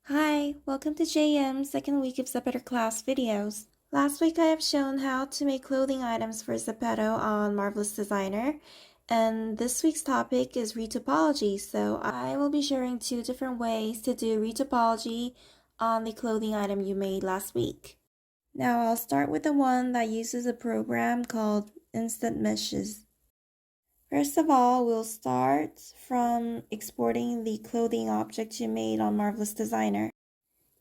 Hi, welcome to JM's second week of ZEPETOR class videos. Last week I have shown how to make clothing items for Zepeto on Marvelous Designer, and this week's topic is retopology, so I will be sharing two different ways to do retopology on the clothing item you made last week. Now I'll start with the one that uses a program called Instant Meshes. First of all, we'll start from exporting the clothing object you made on Marvelous Designer.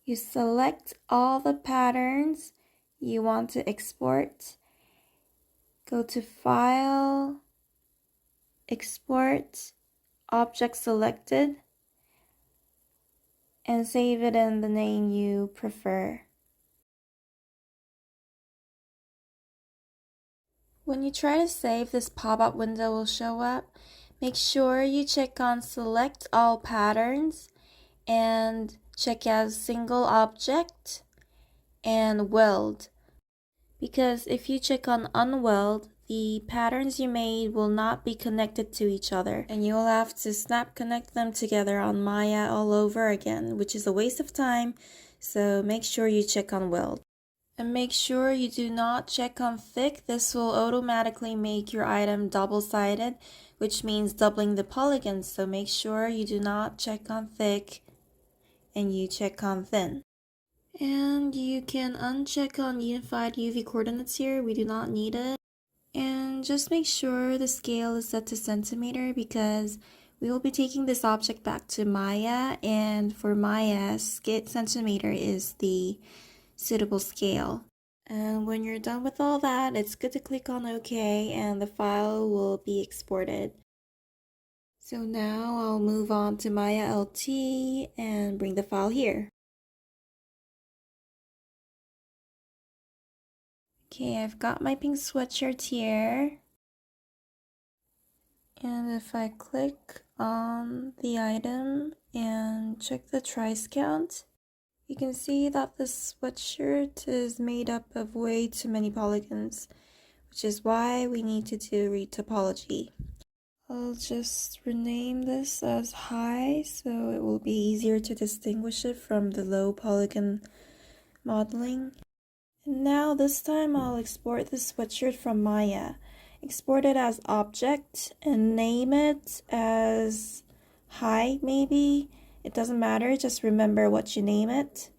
You select all the patterns you want to export. Go to File, Export, Object Selected, and save it in the name you prefer. When you try to save, this pop-up window will show up. Make sure you check on Select All Patterns and check as Single Object and Weld. Because if you check on Unweld, the patterns you made will not be connected to each other, and you'll have to snap connect them together on Maya all over again, which is a waste of time, so make sure you check on Weld. And make sure you do not check on thick. This will automatically make your item double-sided, which means doubling the polygons, so make sure you do not check on thick and you check on thin. And you can uncheck on unified UV coordinates here, we do not need it. And just make sure the scale is set to centimeter because we will be taking this object back to Maya, and for Maya, centimeter is the suitable scale. And when you're done with all that, it's good to click on OK and the file will be exported. So now I'll move on to Maya LT and bring the file here. Okay, I've got my pink sweatshirt here. And if I click on the item and check the trice count, you can see that the sweatshirt is made up of way too many polygons, which is why we need to do retopology. I'll just rename this as high so it will be easier to distinguish it from the low polygon modeling. And now this time I'll export the sweatshirt from Maya. Export it as object and name it as high maybe. It doesn't matter, just remember what you name it.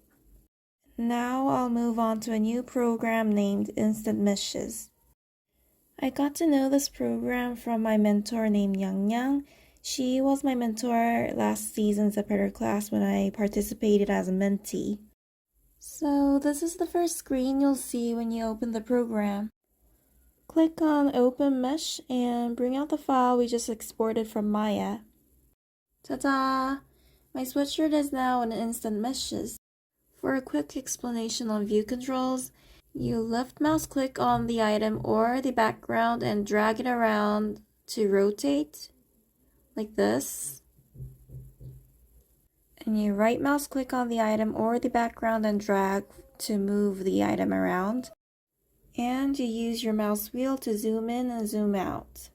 Now I'll move on to a new program named Instant Meshes. I got to know this program from my mentor named Yang Yang. She was my mentor last season's ZEPETOR class when I participated as a mentee. So this is the first screen you'll see when you open the program. Click on Open Mesh and bring out the file we just exported from Maya. Ta-da! My sweatshirt is now in Instant Meshes. For a quick explanation on view controls, you left mouse click on the item or the background and drag it around to rotate, like this. And you right mouse click on the item or the background and drag to move the item around. And you use your mouse wheel to zoom in and zoom out.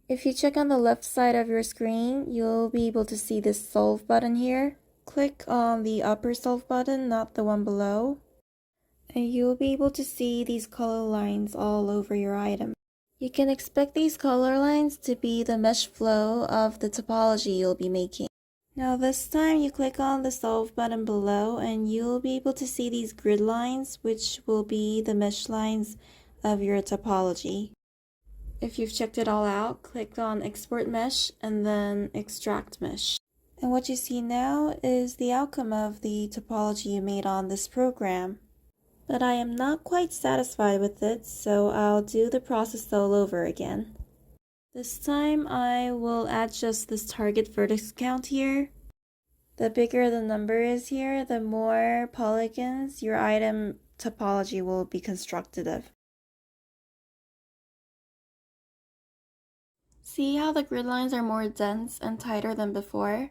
If you check on the left side of your screen, you'll be able to see this solve button here. Click on the upper solve button, not the one below. And you'll be able to see these color lines all over your item. You can expect these color lines to be the mesh flow of the topology you'll be making. Now this time you click on the solve button below and you'll be able to see these grid lines, which will be the mesh lines of your topology. If you've checked it all out, click on export mesh and then extract mesh. And what you see now is the outcome of the topology you made on this program. But I am not quite satisfied with it, so I'll do the process all over again. This time I will add just this target vertex count here. The bigger the number is here, the more polygons your item topology will be constructed of. See how the grid lines are more dense and tighter than before?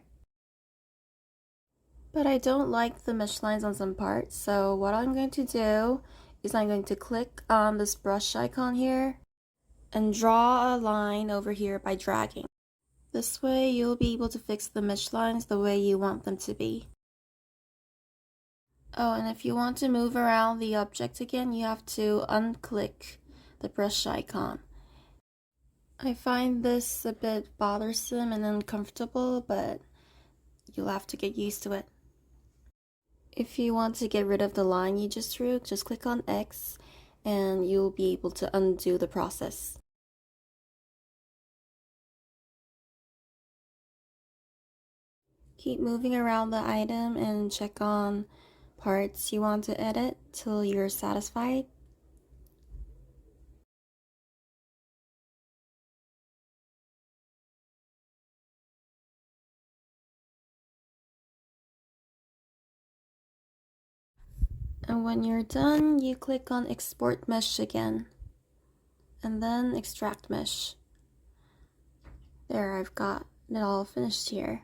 But I don't like the mesh lines on some parts, so what I'm going to do is I'm going to click on this brush icon here and draw a line over here by dragging. This way you'll be able to fix the mesh lines the way you want them to be. Oh, and if you want to move around the object again, you have to unclick the brush icon. I find this a bit bothersome and uncomfortable, but you'll have to get used to it. If you want to get rid of the line you just drew, just click on X and you'll be able to undo the process. Keep moving around the item and check on parts you want to edit till you're satisfied. And when you're done, you click on Export Mesh again, and then Extract Mesh. There, I've got it all finished here.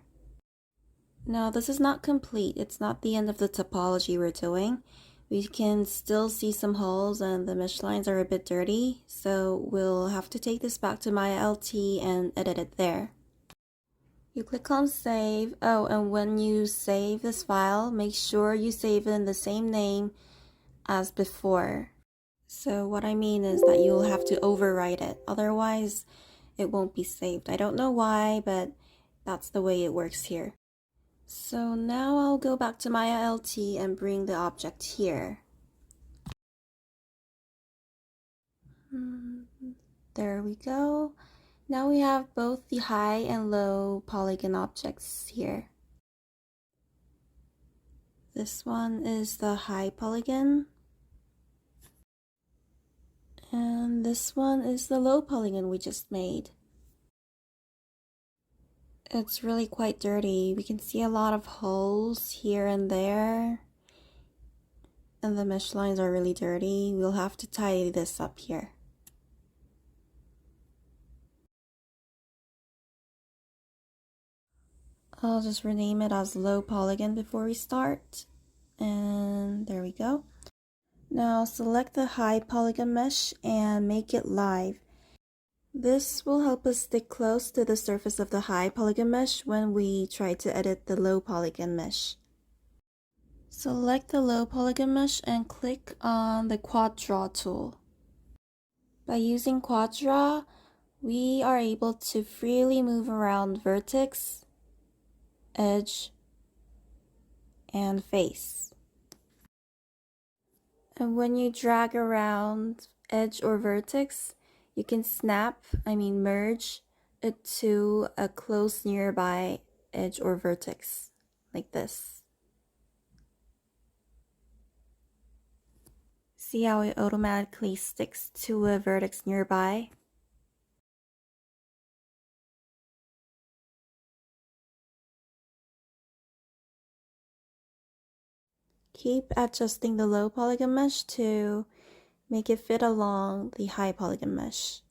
Now, this is not complete. It's not the end of the topology we're doing. We can still see some holes and the mesh lines are a bit dirty, so we'll have to take this back to Maya LT and edit it there. You click on Save. Oh, and when you save this file, make sure you save it in the same name as before. So what I mean is that you'll have to overwrite it, otherwise it won't be saved. I don't know why, but that's the way it works here. So now I'll go back to Maya LT and bring the object here. There we go. Now we have both the high and low polygon objects here. This one is the high polygon. And this one is the low polygon we just made. It's really quite dirty. We can see a lot of holes here and there. And the mesh lines are really dirty. We'll have to tidy this up here. I'll just rename it as low polygon before we start. And there we go. Now select the high polygon mesh and make it live. This will help us stick close to the surface of the high polygon mesh when we try to edit the low polygon mesh. Select the low polygon mesh and click on the Quad Draw tool. By using Quad Draw, we are able to freely move around vertex, edge, and face. And when you drag around edge or vertex, you can merge it to a close nearby edge or vertex, like this. See how it automatically sticks to a vertex nearby? Keep adjusting the low polygon mesh to make it fit along the high polygon mesh.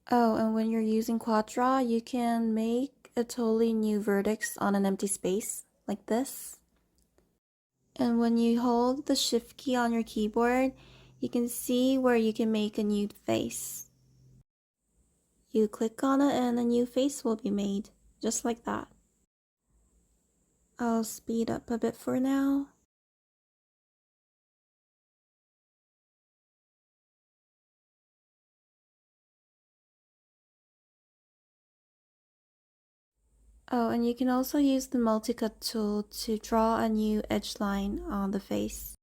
Oh, and when you're using Quad Draw, you can make a totally new vertex on an empty space, like this. And when you hold the Shift key on your keyboard, you can see where you can make a new face. You click on it and a new face will be made, just like that. I'll speed up a bit for now. Oh, and you can also use the multi-cut tool to draw a new edge line on the face.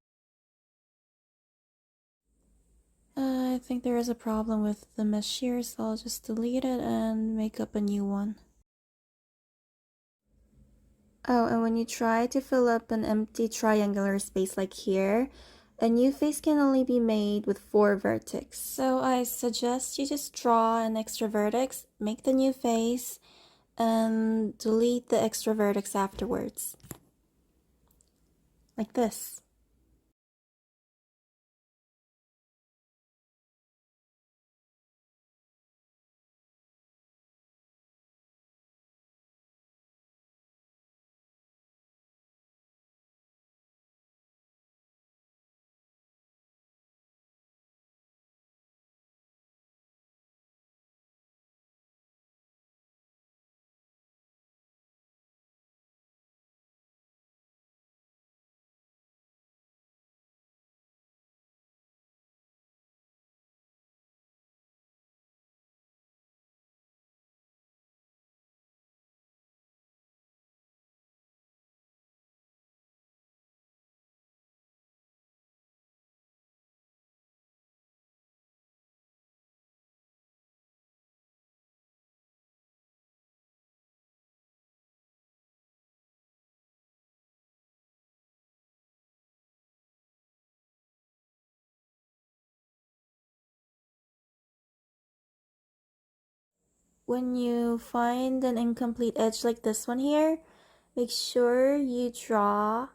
I think there is a problem with the mesh here, so I'll just delete it and make up a new one. Oh, and when you try to fill up an empty triangular space like here, a new face can only be made with 4 vertex. So I suggest you just draw an extra vertex, make the new face, and delete the extra vertex afterwards. Like this. when you find an incomplete edge like this one here, make sure you draw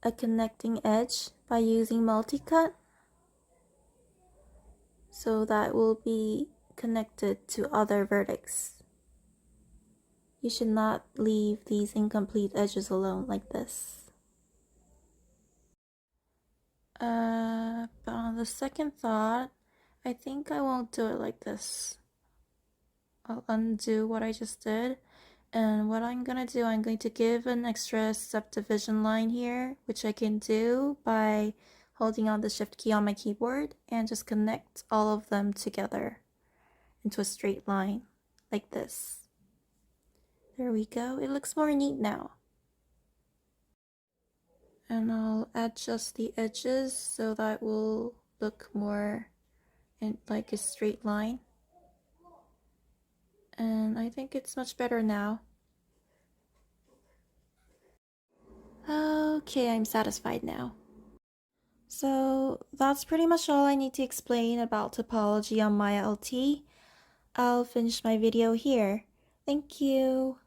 a connecting edge by using multi-cut, so that will be connected to other vertex. You should not leave these incomplete edges alone like this. But on the second thought, I think I won't do it like this. I'll undo what I just did, and what I'm gonna do, I'm going to give an extra subdivision line here, which I can do by holding on the shift key on my keyboard and just connect all of them together into a straight line like this. There we go. It looks more neat now. And I'll adjust the edges so that will look more in like a straight line. And I think it's much better now. Okay, I'm satisfied now. So that's pretty much all I need to explain about topology on Maya LT. I'll finish my video here. Thank you.